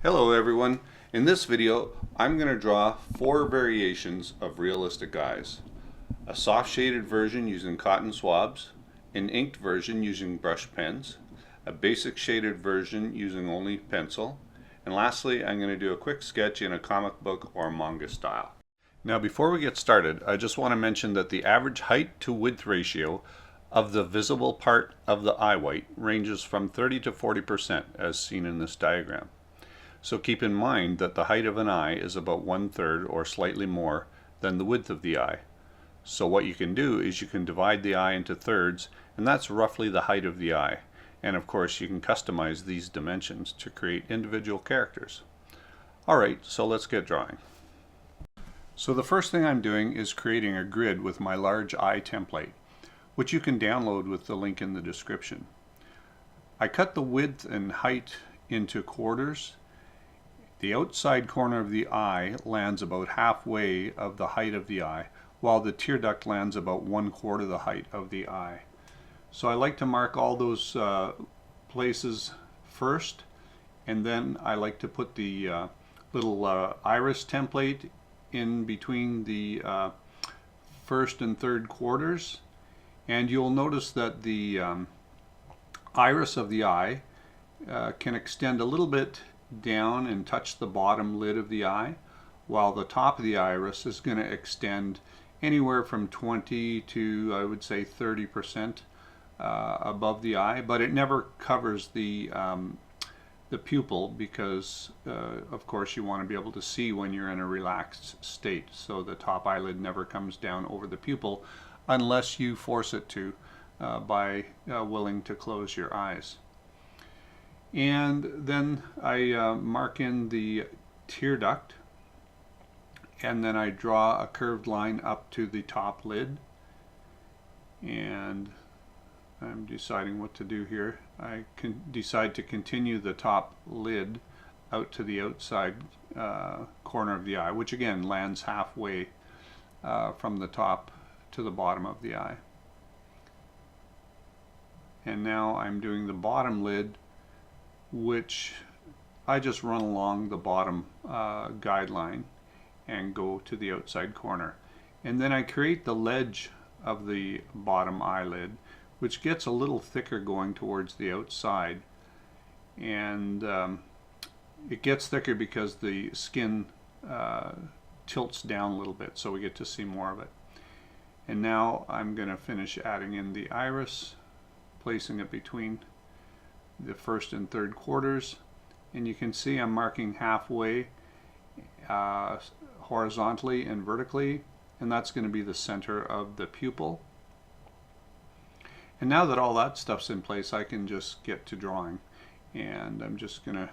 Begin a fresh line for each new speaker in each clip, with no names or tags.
Hello everyone. In this video I'm going to draw 4 variations of realistic eyes. A soft shaded version using cotton swabs, an inked version using brush pens, a basic shaded version using only pencil, and lastly I'm going to do a quick sketch in a comic book or manga style. Now before we get started, I just want to mention that the average height to width ratio of the visible part of the eye white ranges from 30 to 40% as seen in this diagram. So keep in mind that the height of an eye is about 1/3 or slightly more than the width of the eye. So what you can do is you can divide the eye into thirds, and that's roughly the height of the eye. And of course you can customize these dimensions to create individual characters. Alright, so let's get drawing. So the first thing I'm doing is creating a grid with my large eye template, which you can download with the link in the description. I cut the width and height into quarters. The outside corner of the eye lands about halfway of the height of the eye, while the tear duct lands about 1/4 the height of the eye. So I like to mark all those places first, and then I like to put the little iris template in between the first and third quarters. And you'll notice that the iris of the eye can extend a little bit down and touch the bottom lid of the eye, while the top of the iris is going to extend anywhere from 20 to, I would say, 30% above the eye, but it never covers the pupil because of course you want to be able to see when you're in a relaxed state, so the top eyelid never comes down over the pupil unless you force it to by willing to close your eyes. And then I mark in the tear duct, and then I draw a curved line up to the top lid, and I'm deciding what to do here. I can decide to continue the top lid out to the outside corner of the eye, which again lands halfway from the top to the bottom of the eye. And now I'm doing the bottom lid, which I just run along the bottom guideline and go to the outside corner. And then I create the ledge of the bottom eyelid, which gets a little thicker going towards the outside. And it gets thicker because the skin tilts down a little bit, so we get to see more of it. And now I'm going to finish adding in the iris, placing it between the first and third quarters, and you can see I'm marking halfway horizontally and vertically, and that's going to be the center of the pupil. And now that all that stuff's in place, I can just get to drawing, and I'm just going to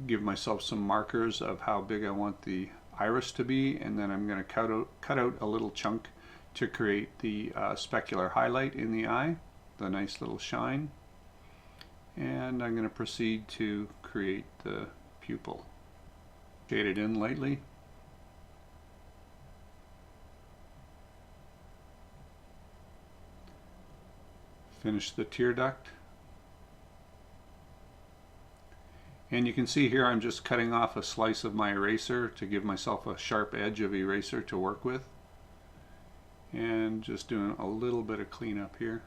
give myself some markers of how big I want the iris to be, and then I'm going to cut out a little chunk to create the specular highlight in the eye, the nice little shine. And I'm going to proceed to create the pupil. Shade it in lightly. Finish the tear duct. And you can see here I'm just cutting off a slice of my eraser to give myself a sharp edge of eraser to work with. And just doing a little bit of cleanup here.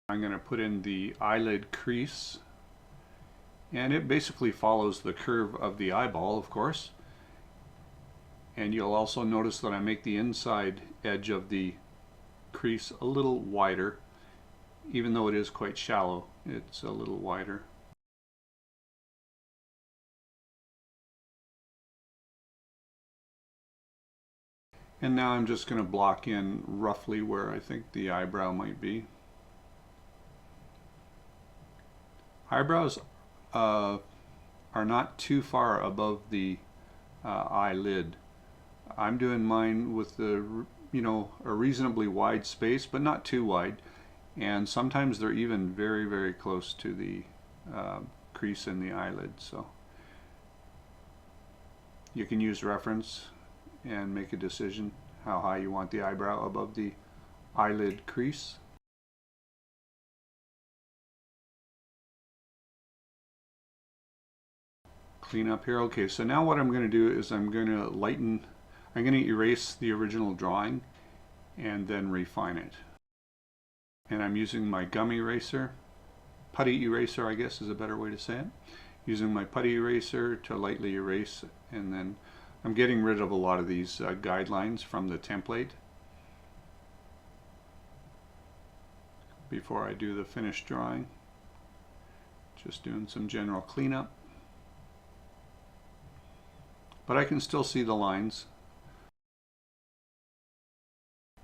I'm going to put in the eyelid crease, and it basically follows the curve of the eyeball, of course. And you'll also notice that I make the inside edge of the crease a little wider, even though it is quite shallow, it's a little wider. And now I'm just going to block in roughly where I think the eyebrow might be. Eyebrows are not too far above the eyelid. I'm doing mine with a reasonably wide space, but not too wide. And sometimes they're even very, very close to the crease in the eyelid. So you can use reference and make a decision how high you want the eyebrow above the eyelid crease. Clean up here. Okay, so now what I'm going to do is I'm going to erase the original drawing and then refine it. And I'm using my gum eraser, Putty-Eraser I guess is a better way to say it. Using my Putty-Eraser to lightly erase, and then I'm getting rid of a lot of these guidelines from the template before I do the finished drawing. Just doing some general cleanup. But I can still see the lines.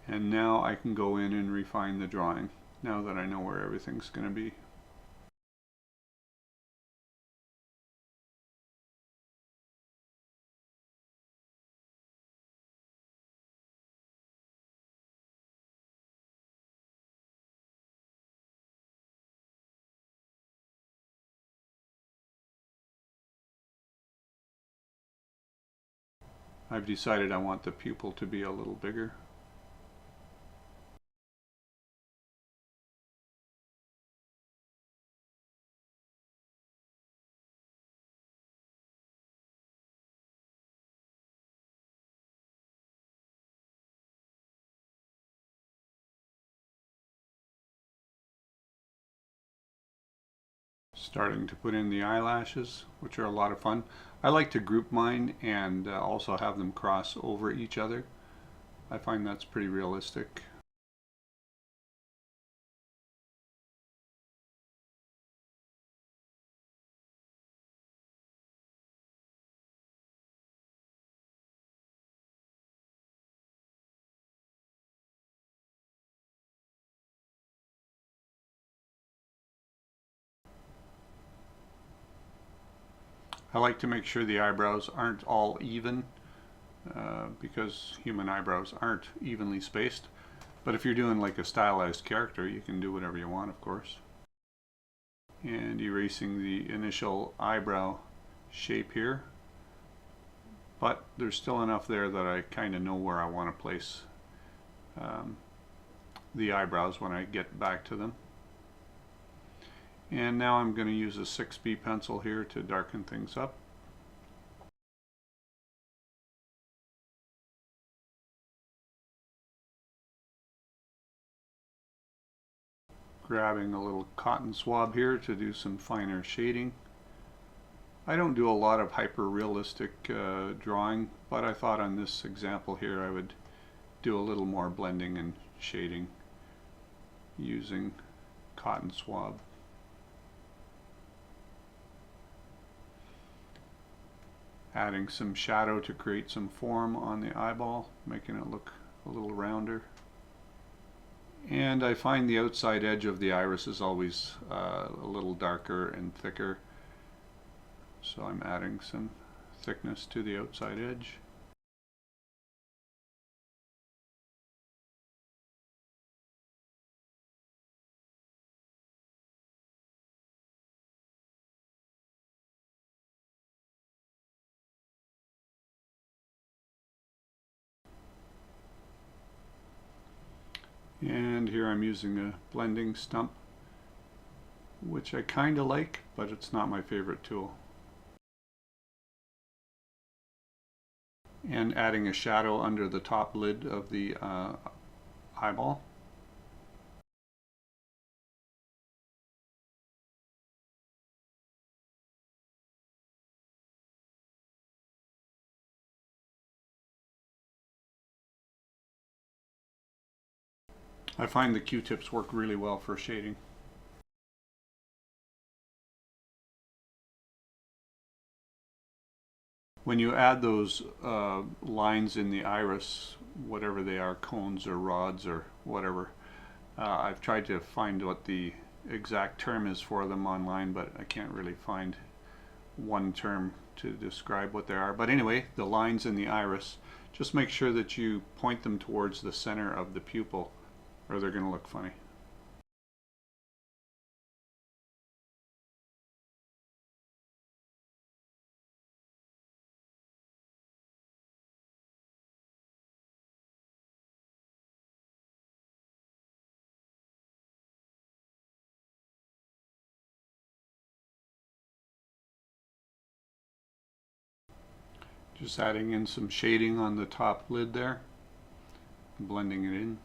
And now I can go in and refine the drawing, now that I know where everything's going to be. I've decided I want the pupil to be a little bigger. Starting to put in the eyelashes, which are a lot of fun. I like to group mine and also have them cross over each other. I find that's pretty realistic. I like to make sure the eyebrows aren't all even because human eyebrows aren't evenly spaced. But if you're doing like a stylized character, you can do whatever you want, of course. And erasing the initial eyebrow shape here. But there's still enough there that I kind of know where I want to place the eyebrows when I get back to them. And now I'm going to use a 6B pencil here to darken things up. Grabbing a little Cotton-Swab here to do some finer shading. I don't do a lot of hyper-realistic drawing, but I thought on this example here I would do a little more blending and shading using Cotton-Swab. Adding some shadow to create some form on the eyeball, making it look a little rounder. And I find the outside edge of the iris is always a little darker and thicker, so I'm adding some thickness to the outside edge. And here I'm using a blending stump, which I kind of like, but it's not my favorite tool. And adding a shadow under the top lid of the eyeball. I find the Q-tips work really well for shading. When you add those lines in the iris, whatever they are, cones or rods or whatever, I've tried to find what the exact term is for them online, but I can't really find one term to describe what they are. But anyway, the lines in the iris, just make sure that you point them towards the center of the pupil, or they're going to look funny. Just adding in some shading on the top lid there, blending it in.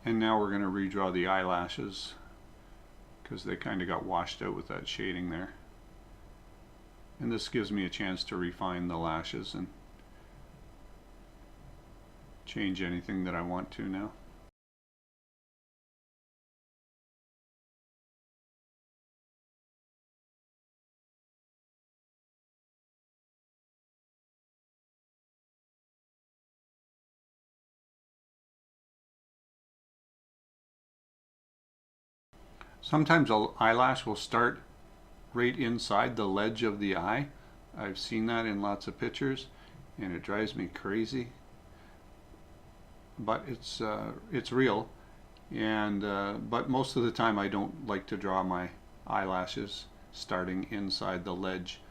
And now we're going to redraw the eyelashes because they kind of got washed out with that shading there. And this gives me a chance to refine the lashes and change anything that I want to now. Sometimes an eyelash will start right inside the ledge of the eye. I've seen that in lots of pictures and it drives me crazy. But it's real, and but most of the time I don't like to draw my eyelashes starting inside the ledge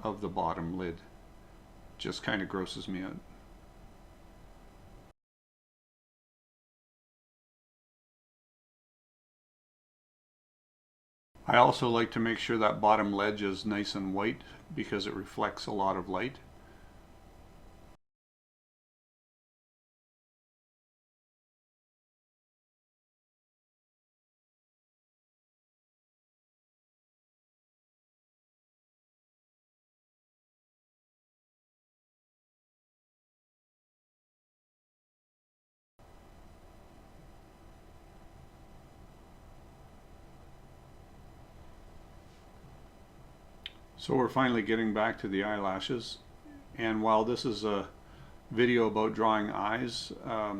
of the bottom lid. Just kind of grosses me out. I also like to make sure that bottom ledge is nice and white because it reflects a lot of light. So we're finally getting back to the eyelashes, and while this is a video about drawing eyes, I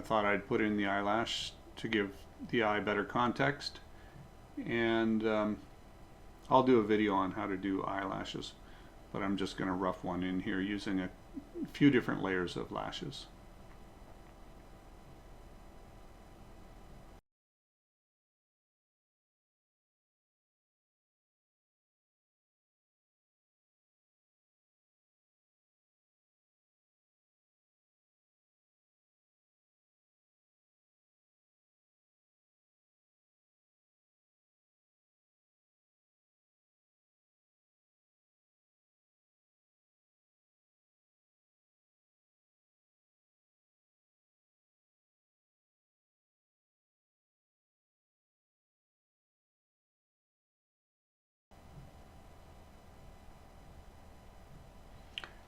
thought I'd put in the eyelash to give the eye better context, and I'll do a video on how to do eyelashes, but I'm just going to rough one in here using a few different layers of lashes.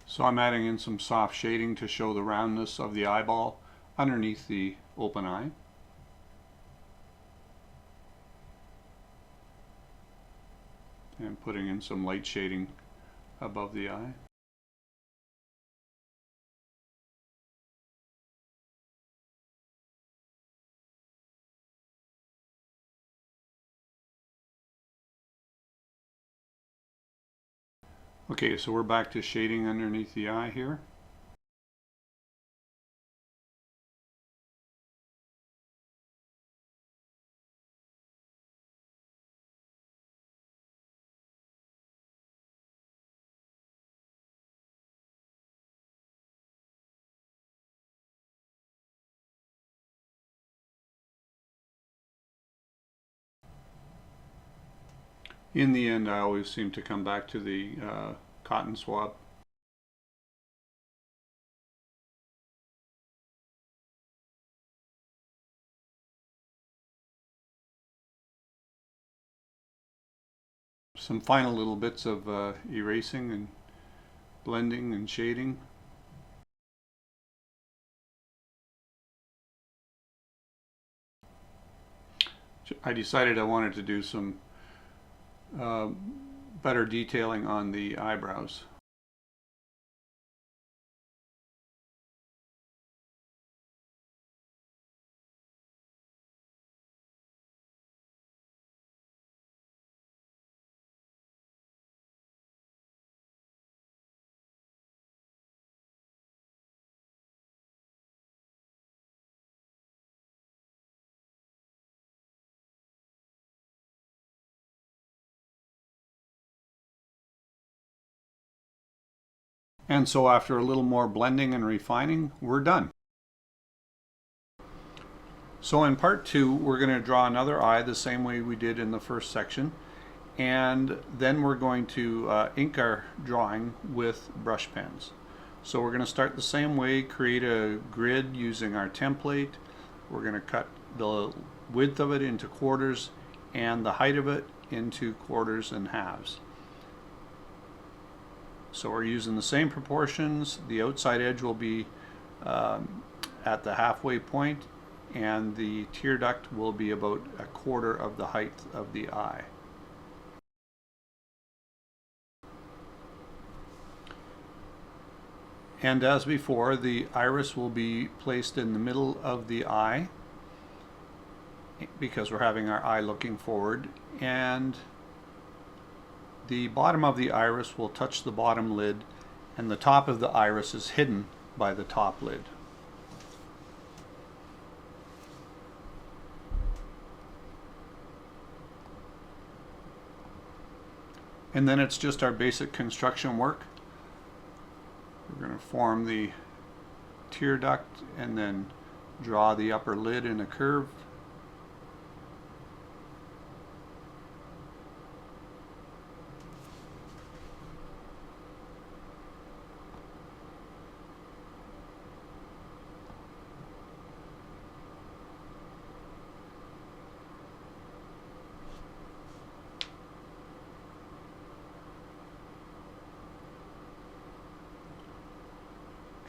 So I'm adding in some soft shading to show the roundness of the eyeball underneath the open eye. And putting in some light shading above the eye. Okay, so we're back to shading underneath the eye here. In the end, I always seem to come back to the Cotton-Swab. Some final little bits of erasing and blending and shading. I decided I wanted to do some better detailing on the eyebrows. And so after a little more blending and refining, we're done. So in part 2, we're going to draw another eye the same way we did in the first section, and then we're going to ink our drawing with brush pens. So we're going to start the same way, create a grid using our template. We're going to cut the width of it into quarters and the height of it into quarters and halves. So we're using the same proportions. The outside edge will be at the halfway point, and the tear duct will be about a quarter of the height of the eye. And as before, the iris will be placed in the middle of the eye because we're having our eye looking forward, and the bottom of the iris will touch the bottom lid, and the top of the iris is hidden by the top lid. And then it's just our basic construction work. We're going to form the tear duct and then draw the upper lid in a curve.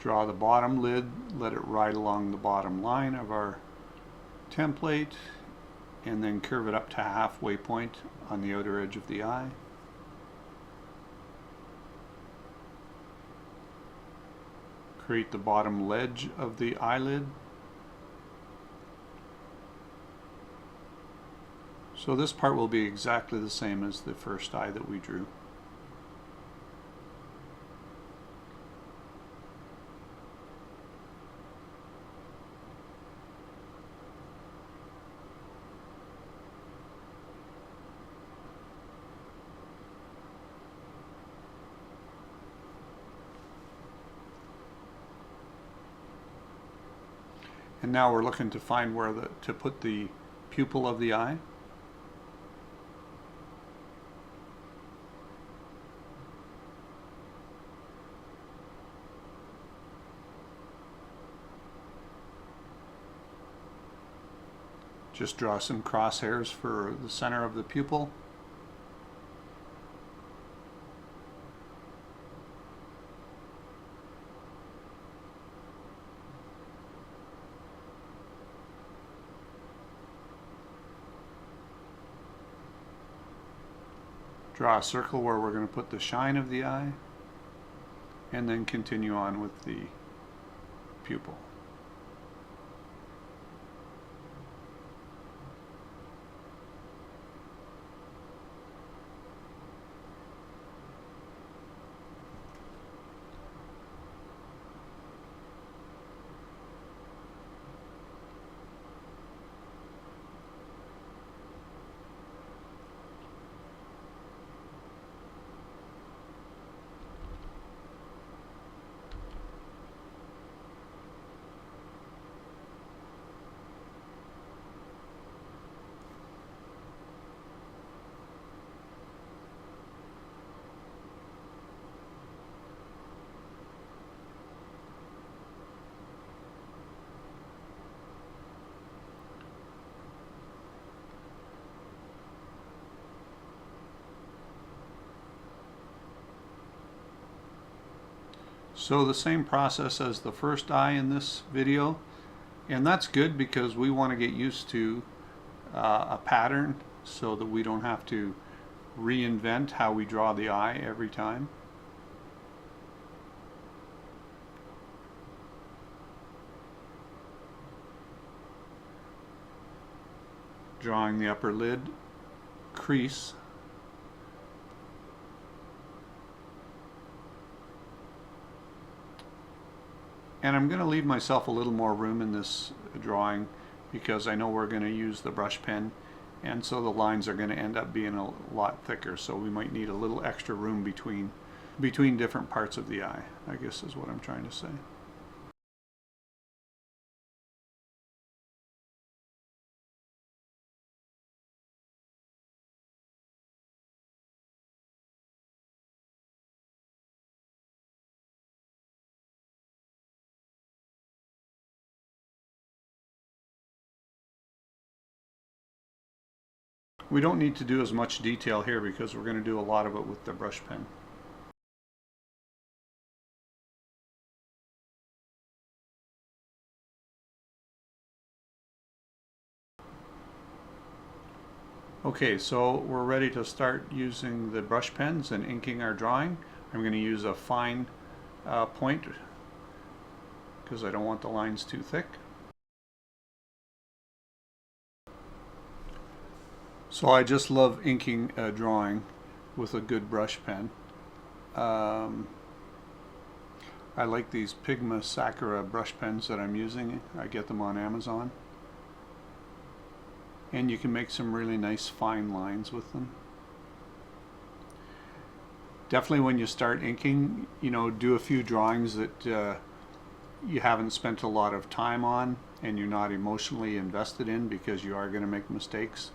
Draw the bottom lid, let it ride along the bottom line of our template, and then curve it up to halfway point on the outer edge of the eye. Create the bottom ledge of the eyelid. So this part will be exactly the same as the first eye that we drew. And now we're looking to find where to put the pupil of the eye. Just draw some crosshairs for the center of the pupil. Draw a circle where we're going to put the shine of the eye, and then continue on with the pupil. So the same process as the first eye in this video, and that's good because we want to get used to a pattern so that we don't have to reinvent how we draw the eye every time. Drawing the upper lid, crease. And I'm going to leave myself a little more room in this drawing because I know we're going to use the brush pen, and so the lines are going to end up being a lot thicker, so we might need a little extra room between different parts of the eye, I guess is what I'm trying to say.
We don't need to do as much detail here because we're going to do a lot of it with the brush pen. Okay, so we're ready to start using the brush pens and inking our drawing. I'm going to use a fine point because I don't want the lines too thick. So I just love inking a drawing with a good brush pen. I like these Pigma Sakura brush pens that I'm using. I get them on Amazon. And you can make some really nice fine lines with them. Definitely when you start inking, do a few drawings that you haven't spent a lot of time on and you're not emotionally invested in because you are going to make mistakes.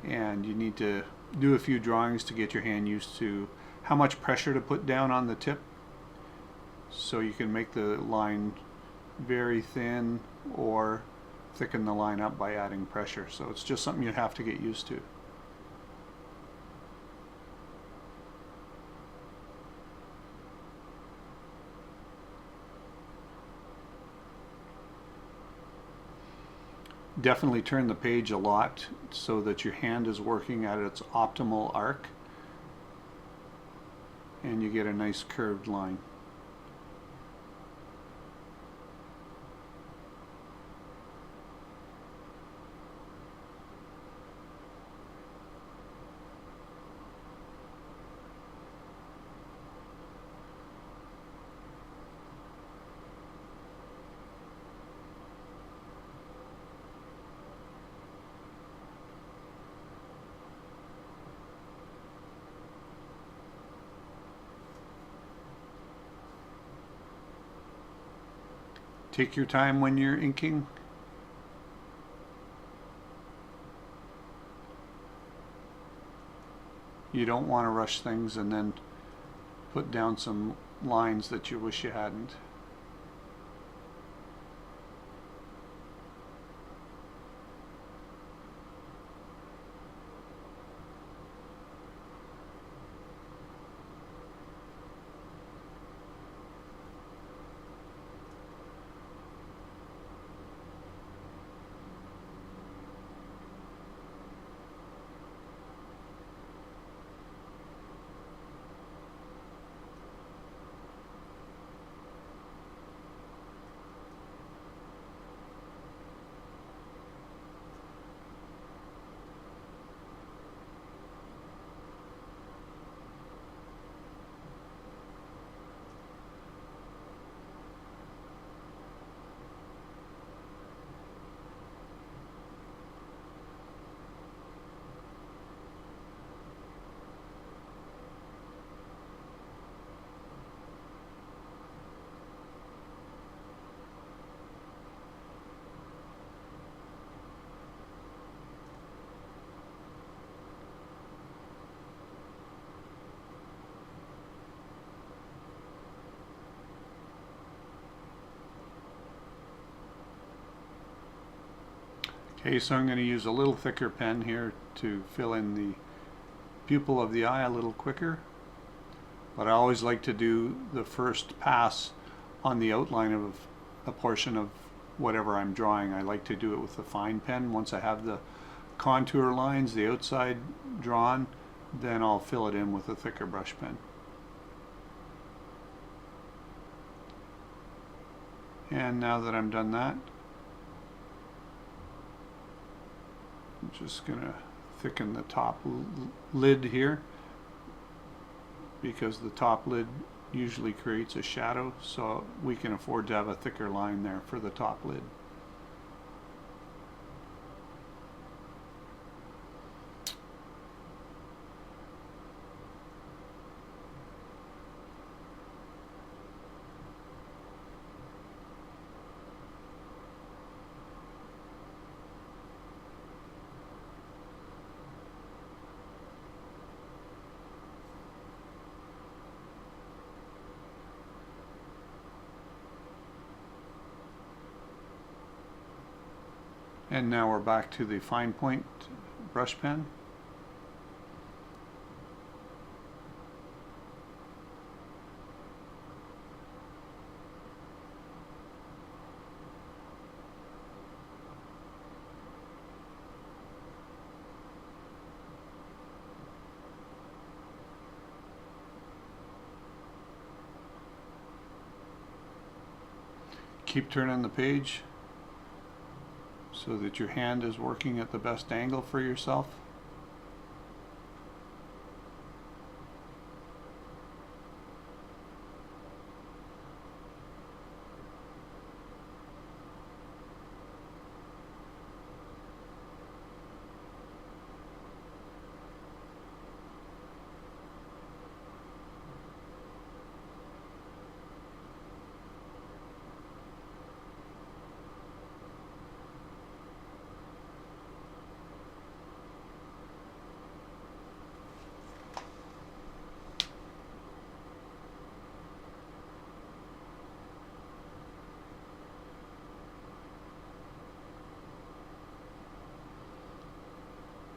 And you need to do a few drawings to get your hand used to how much pressure to put down on the tip so you can make the line very thin or thicken the line up by adding pressure. So it's just something you have to get used to. Definitely turn the page a lot so that your hand is working at its optimal arc and you get a nice curved line. Take your time when you're inking. You don't want to rush things and then put down some lines that you wish you hadn't. Okay, so I'm going to use a little thicker pen here to fill in the pupil of the eye a little quicker. But I always like to do the first pass on the outline of a portion of whatever I'm drawing. I like to do it with the fine pen. Once I have the contour lines, the outside drawn, then I'll fill it in with a thicker brush pen. And now that I'm done that, I'm just going to thicken the top lid here because the top lid usually creates a shadow, so we can afford to have a thicker line there for the top lid. And now we're back to the fine point brush pen. Keep turning the page so that your hand is working at the best angle for yourself.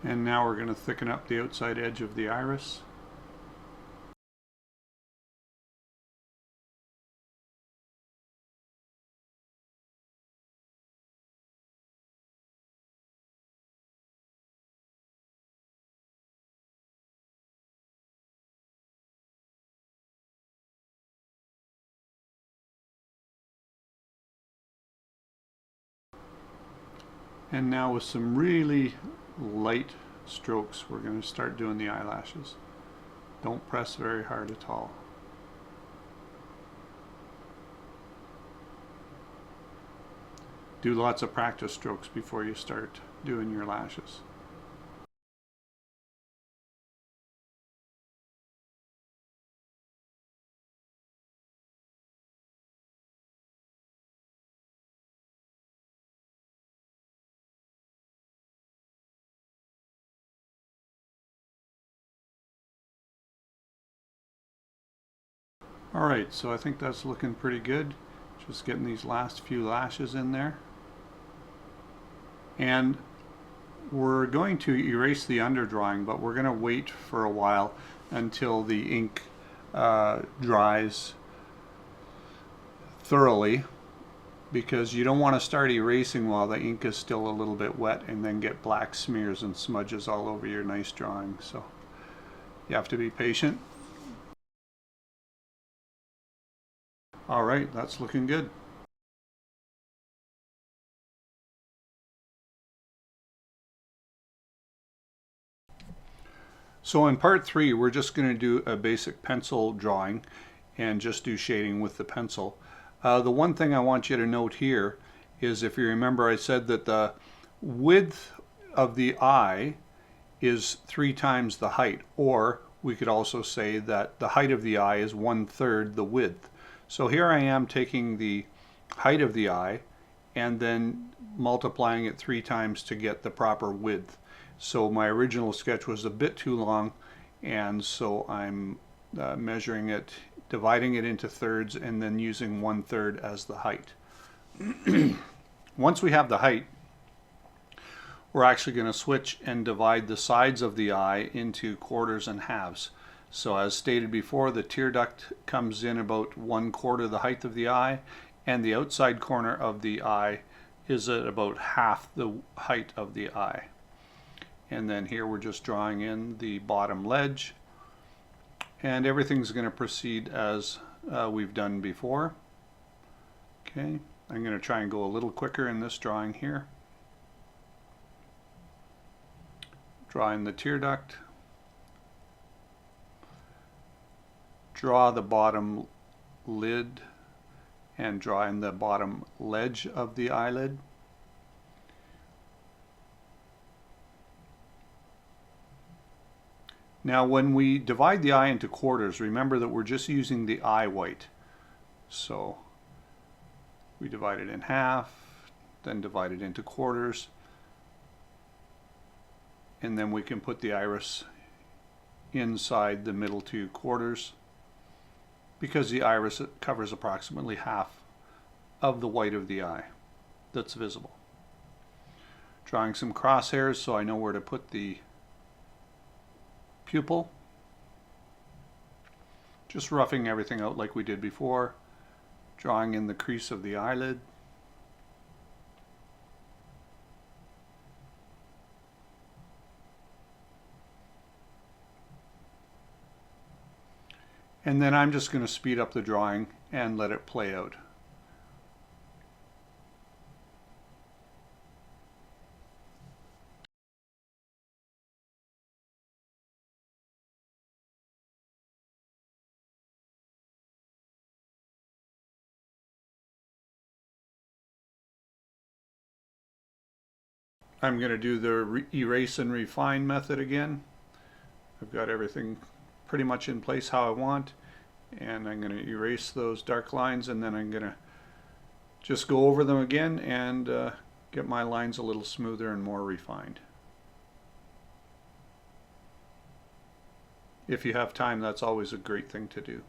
And now we're going to thicken up the outside edge of the iris. And now with some really light strokes, we're going to start doing the eyelashes. Don't press very hard at all. Do lots of practice strokes before you start doing your lashes. Alright, so I think that's looking pretty good. Just getting these last few lashes in there. And we're going to erase the underdrawing, but we're going to wait for a while until the ink dries thoroughly, because you don't want to start erasing while the ink is still a little bit wet and then get black smears and smudges all over your nice drawing. So you have to be patient. Alright, that's looking good. So in part 3, we're just going to do a basic pencil drawing and just do shading with the pencil. The one thing I want you to note here is, if you remember, I said that the width of the eye is 3 times the height, or we could also say that the height of the eye is 1/3 the width. So here I am taking the height of the eye and then multiplying it 3 times to get the proper width. So my original sketch was a bit too long, and so I'm measuring it, dividing it into thirds, and then using 1/3 as the height. Once we have the height, we're actually going to switch and divide the sides of the eye into quarters and halves. So as stated before, the tear duct comes in about 1/4 the height of the eye, and the outside corner of the eye is at about half the height of the eye. And then here we're just drawing in the bottom ledge, and everything's going to proceed as we've done before. Okay, I'm going to try and go a little quicker in this drawing here. Drawing the tear duct. Draw the bottom lid and draw in the bottom ledge of the eyelid. Now when we divide the eye into quarters, remember that we're just using the eye white. So we divide it in half, then divide it into quarters, and then we can put the iris inside the middle 2 quarters, because the iris covers approximately half of the white of the eye that's visible. Drawing some crosshairs so I know where to put the pupil. Just roughing everything out like we did before. Drawing in the crease of the eyelid. And then I'm just going to speed up the drawing and let it play out. I'm going to do the erase and refine method again. I've got everything pretty much in place how I want, and I'm going to erase those dark lines, and then I'm going to just go over them again and get my lines a little smoother and more refined. If you have time, that's always a great thing to do.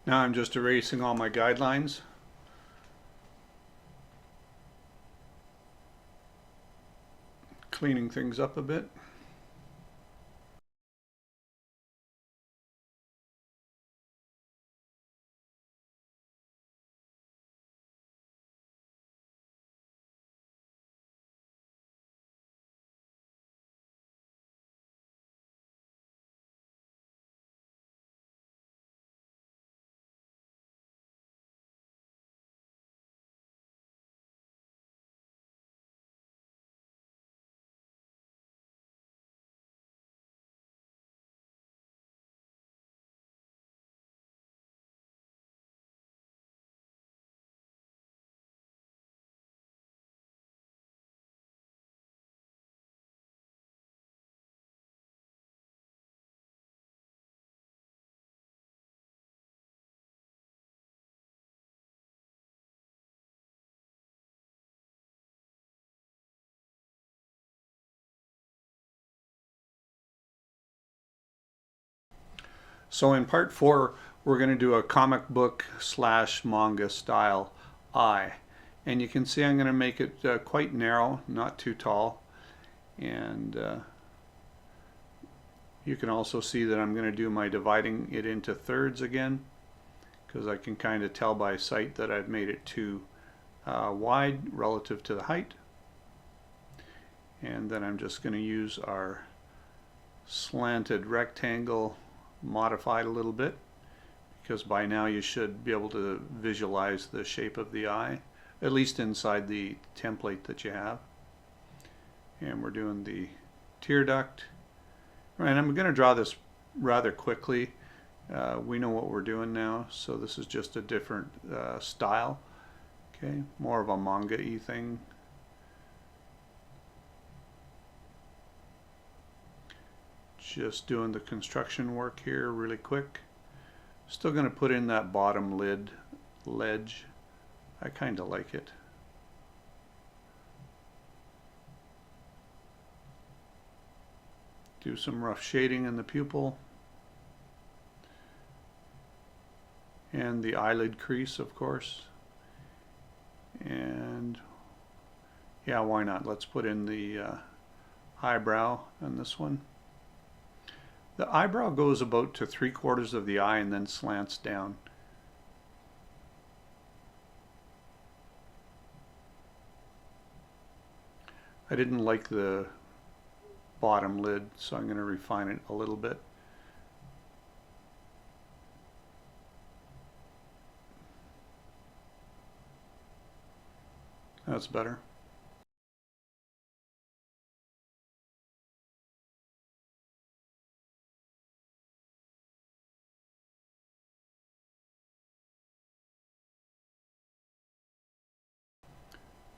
Now I'm just erasing all my guidelines. Cleaning things up a bit. So in part 4, we're going to do a comic book / manga style eye. And you can see I'm going to make it quite narrow, not too tall. And you can also see that I'm going to do my dividing it into thirds again, because I can kind of tell by sight that I've made it too wide relative to the height. And then I'm just going to use our slanted rectangle modified a little bit, because by now you should be able to visualize the shape of the eye, at least inside the template that you have. And we're doing the tear duct. And I'm going to draw this rather quickly. We know what we're doing now, so this is just a different style. Okay, more of a manga-y thing. Just doing the construction work here really quick. Still going to put in that bottom lid ledge. I kind of like it. Do some rough shading in the pupil. And the eyelid crease, of course. And yeah, why not? Let's put in the eyebrow on this one. The eyebrow goes about to 3/4 of the eye and then slants down. I didn't like the bottom lid, so I'm going to refine it a little bit. That's better.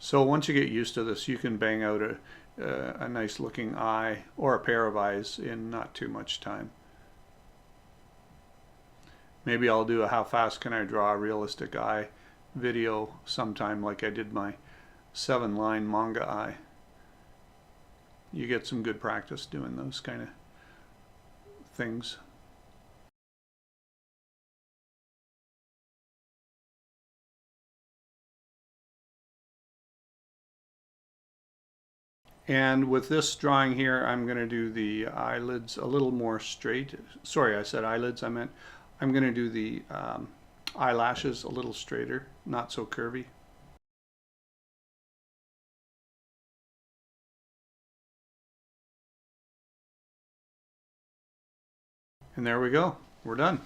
So once you get used to this, you can bang out a nice looking eye or a pair of eyes in not too much time. Maybe I'll do a how fast can I draw a realistic eye video sometime, like I did my 7-line manga eye. You get some good practice doing those kind of things. And with this drawing here, I'm going to do the eyelids a little more straight. Sorry, I said eyelids, I meant I'm going to do the eyelashes a little straighter, not so curvy. And there we go. We're done.